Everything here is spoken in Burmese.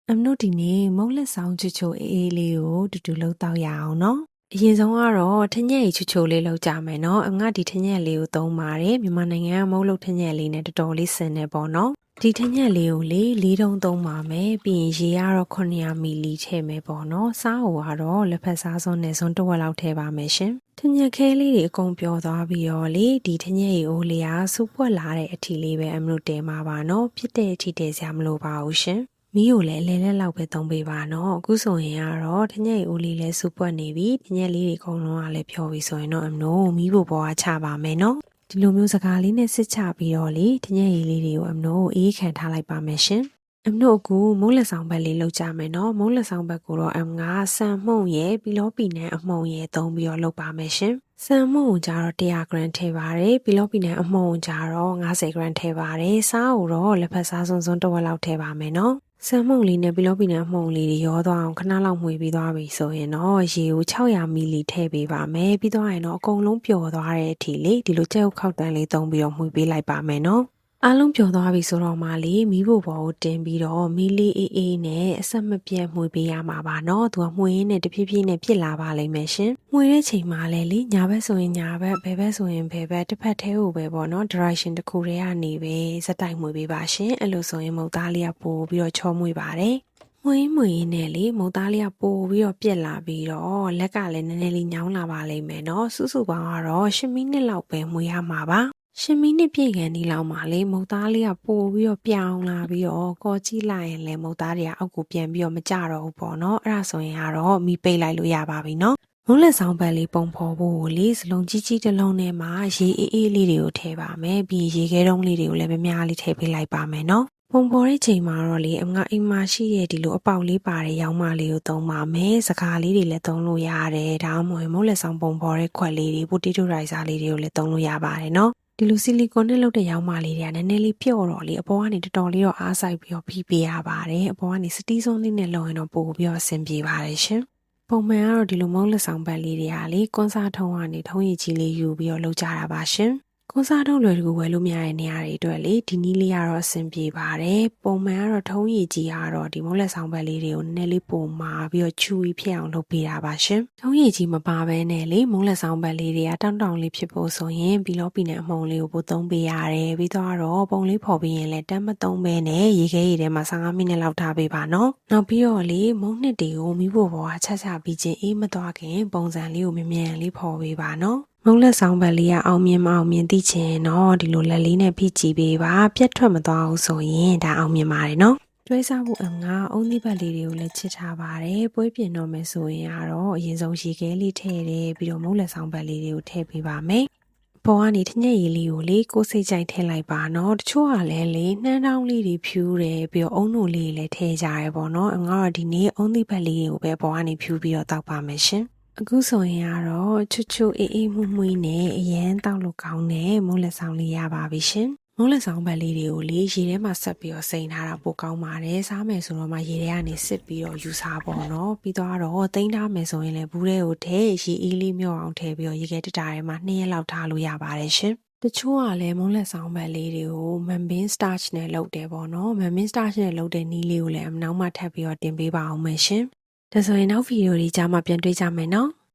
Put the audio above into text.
တို့ဒီနေ့မုံလက်ဆောင်ချွတ်ချိုအေးအေးလေးကိုတူတူလှုပ်တော့ရအောင်နော်အရင်ဆုံးကတော့ထညက်ရီချွတ်ချိုလေးလှုပ်ကြမယ်နော်ငါဒီထညက်လေးကိုသုံးပါတယ်မြန်မာနိုင်ငံကမုံလှုပ်ထညက်လေးနဲ့တော်တော်လေးဆင်နေပေါ့နော်ဒီထညက်လေးကိုလေးတုံးသုံးပါမယ်ပြီးရင်ရေကတော့900မီလီထည့်မယ်ပေါ့နော်စားဟိုကတော့လက်ဖက်စားစွန်းနဲ့စွန်းတစ်ဝက်လောက်ထည့်ပါမယ်ရှင်ထညက်ခဲလေးတွေအကုန်ပျော်သွားပြီးတော့လေဒီထညက်ရီအိုးလေးကစူပွက်လာတဲ့အထီလေးပဲတို့တဲမှာပါနော်ဖြစ်တဲ့အထီတဲစရာမလိုပါဘူးရှင်မီးကိုလည်းလဲလဲလောက်ပဲသုံးပေးပါနော်အခုဆိုရင်ကတော့ထညက်အိုးလေးလည်းစူပွက်နေပြီထညက်လေးတွေအကုန်လုံးကလည်းဖြော်ပြီဆိုရင်တော့မီးပေါ်ကချပါမယ်နော်ဒီလိုမျိုးစကားလေးနဲ့စစ်ချပြီးတော့လေထညက်ရည်လေးတွေကိုအေးခံထားလိုက်ပါမယ်ရှင်အခုမုံလက်ဆောင်ဘက်လေးလောက်ကြမယ်နော်မုံလက်ဆောင်ဘက်ကိုတော့ငါဆန်မှုန့်ရဲ့ပြီးတော့ပီနန်အမှုန့်ရဲ့သုံးပြီးတော့လုပ်ပါမယ်ရှင်ဆန်မှုန့်ကိုကြတော့100 gram ထည့်ပါတယ်ပြီးတော့ပီနန်အမှုန့်ကိုကြတော့50 gram ထည့်ပါတယ်စားကိုတော့လက်ဖက်စားစွန်းတစ်ဝက်လောက်ထည့်ပါမယ်နော်ဆန်မှုန့်လေးနဲ့ပြီးတော့ပီနန်မှုန့်လေးတွေရောသွားအောင်ခဏလောက်မှွေပြီးသွားပြီဆိုရင်တော့ရေကို600မီလီထည့်ပေးပါမယ်ပြီးတော့ရင်တော့အကုန်လုံးပျော်သွားတဲ့အထိလေဒီလိုကြက်ဥခောက်တန်းလေးသုံးပြီးတော့မှွေပေးလိုက်ပါမယ်နော်အားလုံးပျော်သွားပြီဆိုတော့မှလေမီးဖို့ပေါ်ကိုတင်ပြီးတော့မီးလေးအေးအေးနဲ့အဆက်မပြတ်မှွေပေးရမှာပါနော်သူကမှွေရင်းနဲ့တဖြည်းဖြည်းနဲ့ပြစ်လာပါလိမ့်မယ်ရှင်မှွေတဲ့ချိန်မှာလေညာဘက်ဆိုရင်ညာဘက်ဘယ်ဘက်ဆိုရင်ဘယ်ဘက်တစ်ဖက်ထဲကိုပဲပေါ့နော် direction တစ်ခုတည်းကနေပဲစက်တိုက်မှွေပေးပါရှင်အဲ့လိုဆိုရင်မုတ်သားလေးကပို့ပြီးတော့ချောမွေပါတယ်မွေးနဲ့လေမုတ်သားလေးကပို့ပြီးတော့ပြက်လာပြီးတော့လက်ကလည်းနည်းနည်းလေးညောင်းလာပါလိမ့်မယ်နော်စုစုပေါင်းကတော့10မိနစ်လောက်ပဲမှွေရမှာပါ10မိနစ်ပြည့်ကန်ဒီလောက်မှလေမုတ်သားလေးကပို့ပြီးတော့ပြောင်းလာပြီးတော့ကော်ကြည့်လိုက်ရင်လေမုတ်သားတွေကအောက်ကိုပြန်ပြီးတော့မကြတော့ဘူးပေါ့နော်အဲ့ဒါဆိုရင်ကတော့မီးပိတ်လိုက်လို့ရပါပြီနော်မုံလက်ဆောင်ဘက်လေးပုံဖော်ဖို့လေစလုံးကြီးကြီးတစ်လုံးထဲမှာရေအေးအေးလေးတွေကိုထည့်ပါမယ်ပြီးရေခဲတုံးလေးတွေကိုလည်းမများလေးထည့်ပေးလိုက်ပါမယ်နော်ပုံပေါ်တဲ့ချိန်မှာတော့လေငါအိမ်မှာရှိတဲ့ဒီလိုအပေါက်လေးပါတဲ့ရောင်းမလေးကိုသုံးပါမယ်စကားလေးတွေလည်းသုံးလို့ရတယ်ဒါမှမဟုတ်မုံလက်ဆောင်ပုံပေါ်တဲ့ခွက်လေးတွေပိုတေတိုရိုက်စာလေးတွေကိုလည်းသုံးလို့ရပါတယ်နော်ဒီလိုဆီလီကွန်နဲ့လုပ်တဲ့ရောင်းမလေးတွေကနည်းနည်းလေးပြော့တော့လေအပေါ်ကနေတော်တော်လေးတော့အားစိုက်ပြီးတော့ဖိပေးရပါတယ်အပေါ်ကနေစတီးစုံလေးနဲ့လုပ်ရင်တော့ပို့ပြီးတော့အဆင်ပြေပါတယ်ရှင်ပုံမှန်ကတော့ဒီလိုမုံလက်ဆောင်ဘက်လေးတွေကလေကွန်ဆာထုံးကနေထုံးရည်ကြီးလေးယူပြီးတော့လုပ်ကြတာပါရှင်ကွန်ဆာထုံးလွယ်တကူဝယ်လို့မရတဲ့နေရာတွေအတွက်လေဒီနည်းလေးကတော့အဆင်ပြေပါတယ်ပုံမှန်ကတော့ထုံးရည်ကြီးကတော့ဒီမုံလက်ဆောင်ဘက်လေးတွေကိုနည်းနည်းလေးပုံမာပြီးတော့ချူပြီးဖြစ်အောင်လုပ်ပေးတာပါရှင်ထုံးရည်ကြီးမပါဘဲနဲ့လေမုံလက်ဆောင်ဘက်လေးတွေကတောင်းလေးဖြစ်ဖို့ဆိုရင်ပြီးတော့ပြီးနဲ့အမှုံလေးကိုပို့သုံးပေးရတယ်ပြီးတော့ပုံလေးဖော်ပြီးရင်လည်းတမ်းမသုံးဘဲနဲ့ရေခဲရည်ထဲမှာ15မိနစ်လောက်ထားပေးပါနော်နောက်ပြီးတော့လေမုံနှစ်တွေကိုမိဖို့ပေါ်ကချက်ချပြီးချင်းအေးမသွားခင်ပုံစံလေးကိုမြန်လေးဖော်ပေးပါနော်မုံလက်ဆောင်ဘက်လေးကအောင်မြင်မအောင်မြင်သိချင်တော့ဒီလိုလက်လေးနဲ့ဖိကြည့်ပေးပါပြတ်ထွက်မသွားဘူးဆိုရင်ဒါအောင်မြင်ပါတယ်နော်တွဲစားဖို့ငါအုံးသီးပတ်လေးတွေကိုလည်းချစ်ထားပါတယ်ပွဲပြင်တော့မယ်ဆိုရင်ကတော့အရင်ဆုံးရေခဲလေးထည့်တယ်ပြီးတော့မုံလက်ဆောင်ဘက်လေးတွေကိုထည့်ပေးပါမယ်ပေါ်ကနေထညက်ရည်လေးကိုလေကိုစိတ်ကြိုက်ထည့်လိုက်ပါနော်တချို့ကလည်းလေနှမ်းတောင်းလေးတွေဖြူးတယ်ပြီးတော့အုံးနုလေးလည်းထည့်ကြရဲပေါ့နော်ငါတော့ဒီနေ့အုံးသီးပတ်လေးကိုပဲပေါ်ကနေဖြူးပြီးတော့တောက်ပါမယ်ရှင်အခုဆိုရင်ကတော့ချွတ်ချွတ်အေးအေးမှုမှုနဲ့အရန်တောက်လို့ကောင်းတဲ့မုံလက်ဆောင်လေးရပါပြီရှင်မုံလက်ဆောင်ဘက်လေးတွေကိုလေရေထဲမှာဆက်ပြီးတော့စိန်ထားတာပိုကောင်းပါတယ်စားမယ်ဆိုတော့မှရေထဲကနေစစ်ပြီးတော့ယူစားပေါ့နော်ပြီးတော့တိန်းထားမယ်ဆိုရင်လည်းဘူးထဲကိုထည့်ရေအေးလေးမြော့အောင်ထည့်ပြီးတော့ရေခဲတတာထဲမှာ2ရက်လောက်ထားလို့ရပါတယ်ရှင်တချို့ကလည်းမုံလက်ဆောင်ဘက်လေးတွေကိုမန်ဘင်း starch နဲ့လုပ်တယ်ပေါ့နော်မန်ဘင်း starch နဲ့လုပ်တဲ့နည်းလေးကိုလည်းနောက်မှထပ်ပြီးတော့တင်ပေးပါအောင်မယ်ရှင်ဒါဆိုရင်နောက်ဗီဒီယိုလေးကြားမှာပြန်တွေ့ကြမယ်နော်